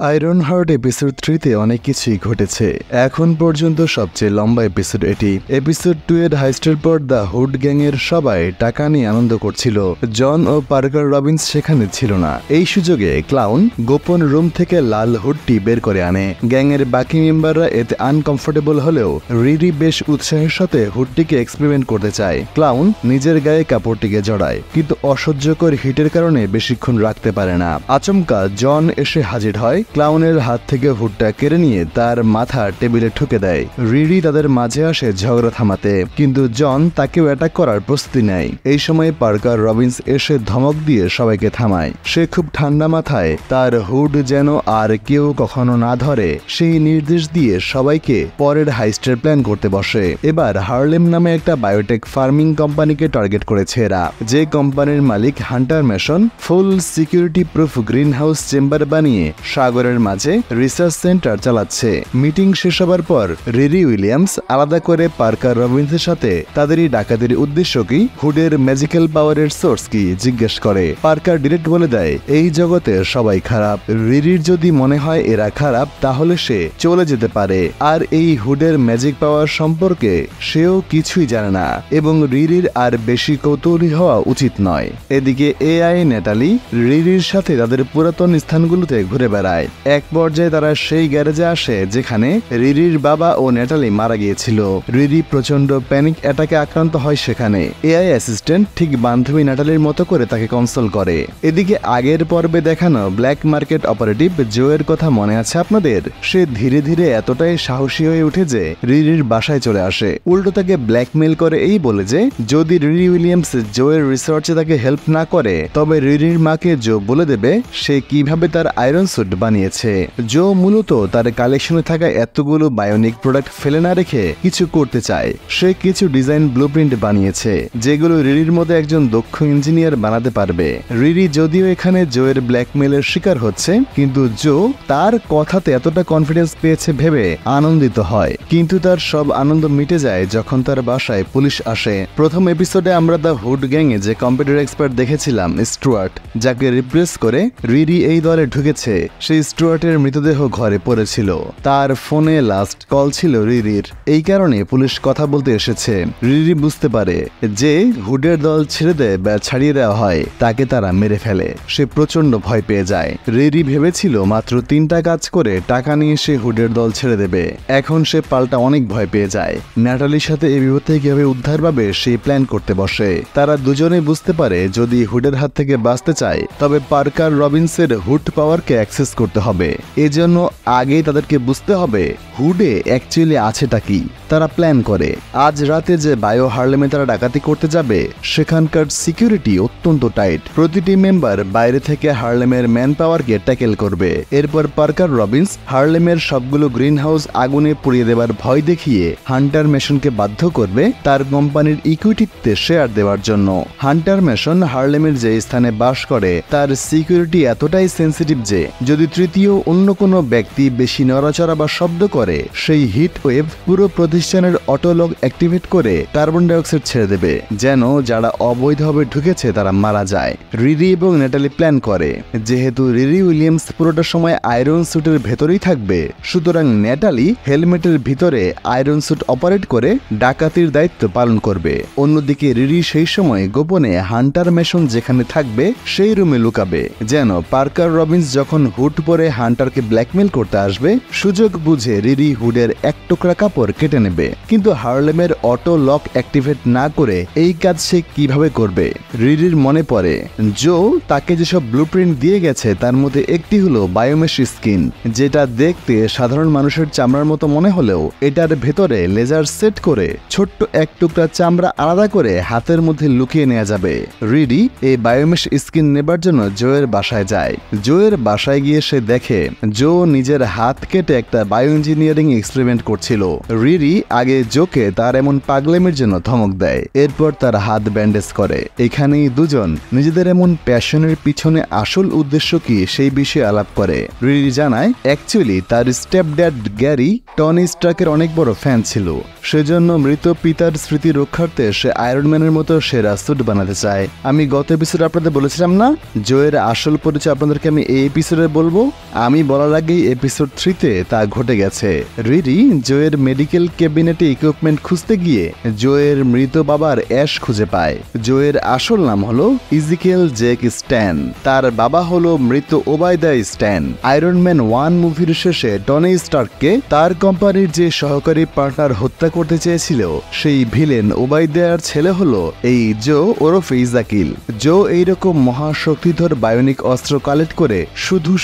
Iron heart episode 3-তে অনেক কিছুই ঘটেছে। এখন পর্যন্ত সবচেয়ে লম্বা এপিসোড এটি। এপিসোড 2 এর হাইস্টের পর দ্য হুড গ্যাংয়ের সবাই টাকা নিয়ে আনন্দ করছিল। জন ও পার্কার রবিন্স সেখানে ছিল না। এই সুযোগে ক্লাউন গোপন রুম থেকে লাল হুডটি বের করে আনে। গ্যাংয়ের বাকি মেম্বাররা এতে আনকমফোর্টেবল হলেও রিরি বেশ উৎসাহের সাথে হুডটিকে এক্সপেরিমেন্ট করতে চায়। ক্লাউন নিজের গায়ে কাপড়টিকে জড়ায়, কিন্তু অসহ্যকর হিটের কারণে বেশিক্ষণ রাখতে পারে না। আচমকা জন এসে হাজির হয়। ক্লাউনের হাত থেকে হুডটা কেড়ে নিয়ে তার মাথা টেবিলে ঠুকে দেয়। রিরি তাদের মাঝে আসে ঝগড়া থামাতে, কিন্তু জন তাকেও অ্যাটাক করার প্রস্তুতি নেয়। এই সময় পার্কার রবিন্স এসে ধমক দিয়ে সবাইকে থামায়। সে খুব ঠান্ডা মাথায় তার হুড যেন আর কেউ কখনো না ধরে সেই নির্দেশ দিয়ে সবাইকে পরের হাইস্টের প্ল্যান করতে বসে। এবার হার্লেম নামে একটা বায়োটেক ফার্মিং কোম্পানিকে টার্গেট করেছে এরা, যে কোম্পানির মালিক Hunter Mason full security proof greenhouse chamber বানিয়ে সাগরের মাঝে রিসার্চ সেন্টার চালাচ্ছে। মিটিং শেষ হবার পর রিরি উইলিয়ামস আলাদা করে পার্কার রবিন্সের সাথে তাদেরই ডাকাতির উদ্দেশ্য কি, হুডের ম্যাজিক্যাল পাওয়ারের সোর্স কি জিজ্ঞেস করে। পার্কার ডিরেক্ট বলে দেয় এই জগতে সবাই খারাপ। রিরির যদি মনে হয় এরা খারাপ, তাহলে সে চলে যেতে পারে। আর এই হুডের ম্যাজিক পাওয়ার সম্পর্কে সেও কিছুই জানে না, এবং রিরির আর বেশি কৌতূহলী হওয়া উচিত নয়। এদিকে এআই নেটালি রিরির সাথে তাদের পুরাতন স্থানগুলোতে ঘুরে বেড়ায়। এক পর্যায়ে তারা সেই গ্যারেজে আসে যেখানে রিরির বাবা ও নেটালি মারা গিয়েছিল। রিরি প্রচন্ড প্যানিক অ্যাটাকে আক্রান্ত হয় সেখানে। এআই অ্যাসিস্ট্যান্ট ঠিক বান্ধবী নেটালির মতো করে তাকে কনসোল করে। এদিকে আগের পর্বে দেখানো ব্ল্যাক মার্কেট অপারেটিভ জোয়ের কথা মনে আছে আপনাদের? সে ধীরে ধীরে এতটাই সাহসী হয়ে উঠে যে রিরির বাসায় চলে আসে। উল্টো তাকে ব্ল্যাকমেল করে এই বলে যে যদি রিরি উইলিয়ামস জোয়ের রিসার্চে তাকে হেল্প না করে, তবে রিরির মাকে জো বলে দেবে সে কিভাবে তার আয়রন স্যুট বানিয়েছে। জো মূলত তার কালেকশনে থাকা এতগুলো বায়োনিক প্রোডাক্ট ফেলে না রেখে কিছু করতে চায়। সে কিছু ডিজাইন ব্লুপ্রিন্ট বানিয়েছে যেগুলো রিরির মতো একজন দক্ষ ইঞ্জিনিয়ার বানাতে পারবে। রিরি যদিও এখানে জোয়ের ব্ল্যাকমেলের শিকার হচ্ছে, কিন্তু জো তার কথাতে এতটা কনফিডেন্স পেয়েছে ভেবে আনন্দিত হয়। কিন্তু তার সব আনন্দ মিটে যায় যখন তার বাসায় পুলিশ আসে। প্রথম এপিসোডে আমরা দ্য হুড গ্যাংয়ে যে কম্পিউটার এক্সপার্ট দেখেছিলাম স্টুয়ার্ট, যাকে রিপ্লেস করে রিরি এই দলে ঢুকেছে, সেই স্টুয়ার্টের মৃতদেহ ঘরে পড়েছিল। তার ফোনে লাস্ট কল ছিল রিরির। এই কারণে পুলিশ কথা বলতে এসেছে। রিরি বুঝতে পারে যে হুডের দল ছেড়ে দেয় বা ছাড়িয়ে দেওয়া হয় তাকে তারা মেরে ফেলে। সে প্রচন্ড ভয় পেয়ে যায়। রিরি ভেবেছিল মাত্র 3টা কাজ করে টাকা নিয়ে সে হুডের দল ছেড়ে দেবে। এখন সে পাল্টা অনেক ভয় পেয়ে যায়। ন্যাটালির সাথে এই বিপদ থেকে কিভাবে উদ্ধার পাবে সেই প্ল্যান করতে বসে। তারা দুজনেই বুঝতে পারে যদি হুডের হাত থেকে বাঁচতে চায়, তবে পার্কার রবিন্সের হুড পাওয়ারকে অ্যাক্সেস করতে হবে। এজন্য আগেই তাদেরকে বুঝতে হবে হুডে অ্যাকচুয়ালি আছেটা কি। তারা প্ল্যান করে আজ রাতে যে বায়ো হার্লেমে তারা ডাকাতি করতে যাবে, সেখানকার সিকিউরিটি অত্যন্ত টাইট। প্রতিটি মেম্বার বাইরে থেকে হার্লেমের ম্যান পাওয়ারকে ট্যাকেল করবে। এরপর পার্কার রবিন্স হার্লেমের সবগুলো গ্রিন হাউস আগুনে পুড়িয়ে দেবার ভয় দেখিয়ে হান্টার মেশনকে বাধ্য করবে তার কোম্পানির ইকুইটিতে শেয়ার দেওয়ার জন্য। হান্টার মেশন হার্লেমের যে স্থানে বাস করে তার সিকিউরিটি এতটাই সেন্সিটিভ যে যদি তৃতীয় অন্য কোনো ব্যক্তি বেশি নড়াচড়া বা শব্দ করে, সেই হিট ওয়েভ পুরো প্রতিষ্ঠানের অটোলগ অ্যাক্টিভেট করে কার্বন ডাইঅক্সাইড ছেড়ে দেবে, যেন যারা অবৈধভাবে ঢুকেছে তারা মারা যায়। রিরি এবং নেটালি প্ল্যান করে যেহেতু রিরি উইলিয়ামস পুরোটা সময় আয়রন স্যুটের ভেতরেই থাকবে, সুতরাং নেটালি হেলমেটের ভিতরে আয়রন স্যুট অপারেট করে ডাকাতির দায়িত্ব পালন করবে। অন্যদিকে রিরি সেই সময় গোপনে হান্টার মেশন যেখানে থাকবে সেই রুমে লুকাবে, যেন পার্কার রবিন্স যখন হুড পরে হান্টারকে ব্ল্যাকমেল করতে আসবে, সুযোগ বুঝে রিরি হুডের এক টুকরা কাপড় কেটে নেবে। কিন্তু হার্লেমের অটো লক অ্যাক্টিভেট না করে এই কাজ সে কিভাবে করবে? রিরির মনে পড়ে জো তাকে যেসব ব্লুপ্রিন্ট দিয়ে গেছে তার মধ্যে একটি হলো বায়োমেশ স্কিন, যেটা দেখতে সাধারণ মানুষের চামড়ার মতো মনে হলেও এটার ভেতরে লেজার সেট করে ছোট্ট এক টুকরা চামড়া আলাদা করে হাতের মধ্যে লুকিয়ে নেওয়া যাবে। রিরি এই বায়োমেশ স্কিন নেবার জন্য জোয়ের বাসায় যায়। জোয়ের বাসায় গিয়ে সে দেখে জো নিজের হাত কেটে একটা বায়ো ইঞ্জিনিয়ারিং এক্সপেরিমেন্ট করছিল। রিরি রিরি আগে জোকে তার এমন পাগলামির জন্য ধমক দেয়, এরপর তার হাত ব্যান্ডেজ করে। এখানেই দুজন নিজেদের এমন প্যাশনের পিছনে আসল উদ্দেশ্য কি সেই বিষয়ে আলাপ করে। রিরি জানায় অ্যাকচুয়ালি তার স্টেপড্যাড গ্যারি টনি স্টার্কের অনেক বড় ফ্যান ছিল, সেজন্য মৃত পিতার স্মৃতি রক্ষার্থে সে আয়রন ম্যানের মতো সেরা স্যুট বানাতে চায়। আমি গত এপিসোডে আপনাদের বলেছিলাম না জোয়ের আসল পরিচয় আপনাদেরকে আমি এই এপিসোডে বলবো, আমি বলার আগেই এপিসোড 3-তে তা ঘটে গেছে। রিরি জোয়ের মেডিকেল ক্যাবিনেটে ইকুইপমেন্ট খুঁজতে গিয়ে জোয়ের মৃত বাবার অ্যাশ খুঁজে পায়। জোয়ের আসল নাম হলো ইজিকেল জেক স্ট্যান, তার বাবা হলো মৃত ওবায়দা স্ট্যান। আয়রন ম্যান 1 মুভির শেষে টনি স্টার্ককে তার কোম্পানির যে সহকারী পার্টনার হত্যা করতে চেয়েছিল সেই ভিলেন ওবায়দার ছেলে হলো এই জো ওরফে ইজাকিল। জো এইরকম মহাশক্তিধর বায়োনিক অস্ত্র কালেক্ট করে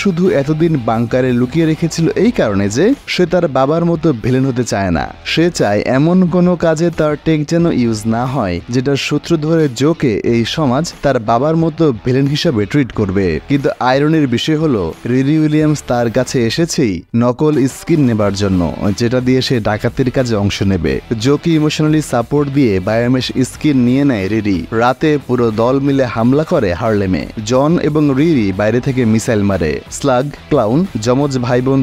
শুধু এতদিন বাংকারে লুকিয়ে রেখেছিল এই কারণে যে সে তার বাবার মতো ভিলেন হতে চায় না। সে চায় এমন কোনো কাজে তার টেক যেন ইউজ না হয় যেটার সূত্র ধরে জোকে এই সমাজ তার বাবার মতো ভিলেন হিসাবে ট্রিট করবে। কিন্তু আয়রনের বিষয় হলো রিরি উইলিয়ামস তার কাছে এসেছেই নকল স্কিন নেবার জন্য, যেটা দিয়ে সে ডাকাতির কাজে অংশ নেবে। জোকে ইমোশনালি সাপোর্ট দিয়ে বায়োমেশ স্কিন নিয়ে নেয় রিরি। রাতে পুরো দল মিলে হামলা করে হার্লেমে। জন এবং রিরি বাইরে থেকে মিসাইল মারে। স্লাগ, ক্লাউন, যমজ ভাই বোন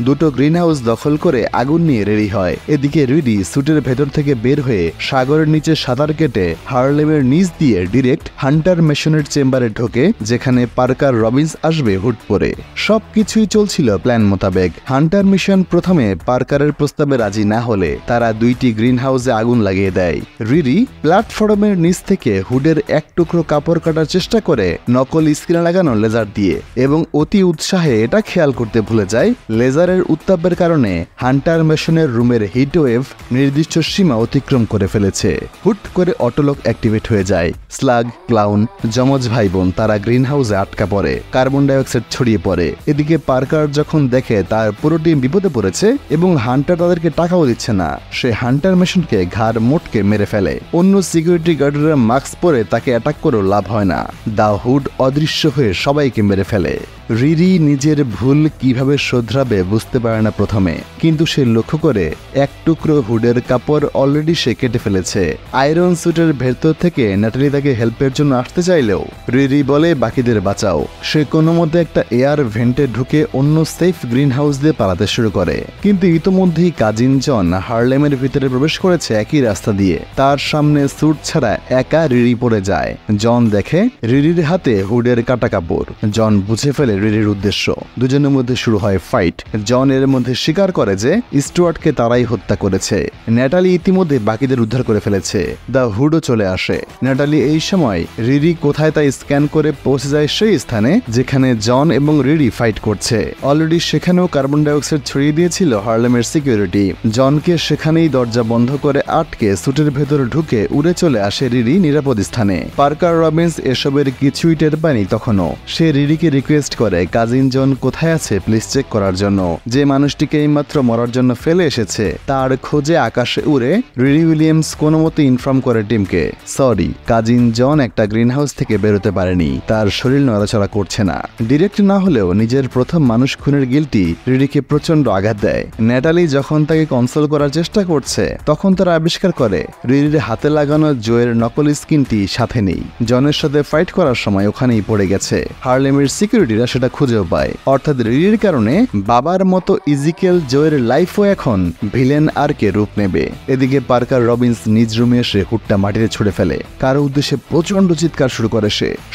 দুটো গ্রিন হাউস দখল করে আগুন নিয়ে রেডি হয়। এদিকে রিরি স্যুটের ভেতর থেকে বের হয়ে সাগরের নিচে সাঁতার কেটে হার্লেমের নিচ দিয়ে ডিরেক্ট হান্টার মেশনের চেম্বারে ঢোকে, যেখানে পার্কার রবিন্স আসবে হুট করে। সবকিছুই চলছিল প্ল্যান মোতাবেক। হান্টার মিশন প্রথমে পার্কারের প্রস্তাবে রাজি না হলে তারা 2টি গ্রিন হাউসে আগুন লাগিয়ে দেয়। রিরি প্ল্যাটফর্মের নিচ থেকে হুডের এক টুকরো কাপড় কাটার চেষ্টা করে নকল স্ক্রিনে লাগানো লেজার দিয়ে, এবং অতি উৎসাহে এটা খেয়াল করতে ভুলে যায় লেজারের উত্তাপের কারণে হান্টার মেশনের রুমের হিট ওয়েভ নির্দিষ্ট সীমা অতিক্রম করে ফেলেছে। হুট করে অটোলক অ্যাক্টিভেট হয়ে যায়। স্লাগ, ক্লাউন, যমজ ভাই বোন তারা গ্রিন হাউসে আটকা পড়ে। কার্বন ডাইঅক্সাইড ছড়িয়ে পড়ে। এদিকে পার্কার যখন দেখে তার পুরো টিম বিপদে পড়েছে এবং হান্টার তাদেরকে টাকাও দিচ্ছে না, সে হান্টার মেশনকে ঘাড় মোটকে মেরে ফেলে। অন্য সিকিউরিটি গার্ডরা মাস্ক পরে তাকে অ্যাটাক করেও লাভ হয় না। দা হুড অদৃশ্য হয়ে সবাইকে মেরে ফেলে। রিরি নিজের ভুল কিভাবে শোধরাবে বুঝতে পারে না প্রথমে, কিন্তু সে লক্ষ্য করে এক টুকরো হুডের কাপড় অলরেডি সে কেটে ফেলেছে। আয়রন স্যুটের ভেতর থেকে ন্যাটালি তাকে হেল্পের জন্য আসতে চাইলেও রিরি বলে বাকিদের বাঁচাও। সে কোনো মতে একটা এয়ার ভেন্টে ঢুকে অন্য সেফ গ্রিন হাউস দিয়ে পালাতে শুরু করে। কিন্তু ইতোমধ্যেই কাজিন জন হার্লেমের ভিতরে প্রবেশ করেছে একই রাস্তা দিয়ে। তার সামনে স্যুট ছাড়া একা রিরি পড়ে যায়। জন দেখে রিরির হাতে হুডের কাটা কাপড়। জন বুঝে ফেলে রিরির উদ্দেশ্য। দুজনের মধ্যে শুরু হয় ফাইট। জন এর মধ্যে স্বীকার করে যে স্টুয়ার্টকে তারাই হত্যা করেছে। ন্যাটালি ইতিমধ্যে বাকিদের উদ্ধার করে ফেলেছে। দ্য হুডও চলে আসে। ন্যাটালি এই সময় রিরি কোথায় তা স্ক্যান করে পৌঁছে যায় সেই স্থানে যেখানে জন এবং রিরি ফাইট করছে। অলরেডি সেখানেও কার্বন ডাইঅক্সাইড ছড়িয়ে দিয়েছিল হার্লেমের সিকিউরিটি। জনকে সেখানেই দরজা বন্ধ করে আটকে স্যুটের ভেতরে ঢুকে উড়ে চলে আসে রিরি নিরাপদ স্থানে। পার্কার রবিন্স এসবের কিছুই টের পায়নি তখনও। সে রিরিকে রিকোয়েস্ট করে কাজিন জন কোথায় আছে প্লিজ চেক করার জন্য। যে মানুষটিকে এইমাত্র মরার জন্য ফেলে এসেছে তার খোঁজে আকাশে উড়ে রিরি উইলিয়ামস কোনো মতো ইনফর্ম করে টিমকে, সরি কাজিন জন একটা গ্রিন হাউস থেকে বেরোতে পারেনি, তার শরীর নড়াচড়া করছে না। ডিরেক্ট না হলেও নিজের প্রথম মানুষ খুনের গিলটি রিরিকে প্রচন্ড আঘাত দেয়। ন্যাটালি যখন তাকে কনসোল করার চেষ্টা করছে তখন তারা আবিষ্কার করে রিরির হাতে লাগানো জোয়ের নকল স্কিনটি সাথে নেই। জনের সাথে ফাইট করার সময় ওখানেই পড়ে গেছে। হার্লেমের সিকিউরিটিরা সেটা খুঁজেও পায়। অর্থাৎ রিরির কারণে বাবার মতো ইজিকেল জোয়ের লাইফও এখন ভিলেন আর্কে রূপ নেবে। এদিকে পার্কার রবিন্স নিজ রুমে এসে হুডটা মাটিতে ছুড়ে ফেলে। কারো উদ্দেশ্যে প্রচন্ড চিৎকার শুরু করে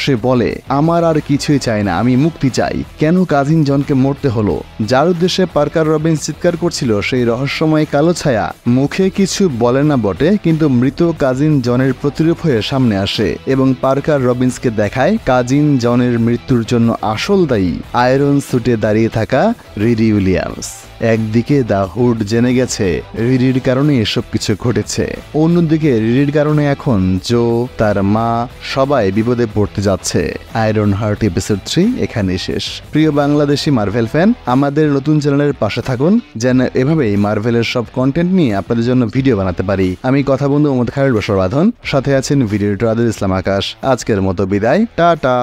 সে বলে আমার আর কিছুই চাই না, আমি মুক্তি চাই। কেন কাজিন জনকে মরতে হলো? যার উদ্দেশ্যে পার্কার রবিন্স চিৎকার করছিল সেই রহস্যময় কালো ছায়া মুখে কিছু বলে না বটে, কিন্তু মৃত কাজিন জনের প্রতিরূপ হয়ে সামনে আসে এবং পার্কার রবিন্সকে দেখায় কাজিন জনের মৃত্যুর জন্য আসল দায়ী আয়রন স্যুটে দাঁড়িয়ে থাকা রিরি উইলিয়ামস। একদিকে দা হুড জেনে গেছে রিরির কারণে এসব কিছু ঘটেছে, অন্যদিকে রিরির কারণে এখন জো, তার মা সবাই বিপদে পড়তে যাচ্ছে। আয়রন হার্ট এপিসোড 3 এখানে শেষ। প্রিয় বাংলাদেশি মার্ভেল ফ্যান, আমাদের নতুন চ্যানেলের পাশে থাকুন যেন এভাবেই মার্ভেলের সব কন্টেন্ট নিয়ে আপনাদের জন্য ভিডিও বানাতে পারি। আমি কথা বন্ধু মোহাম্মদ খায়রুল বাশর বাঁধন, সাথে আছেন ভিডিও এডিটর আদিল ইসলাম আকাশ। আজকের মতো বিদায়, টাটা।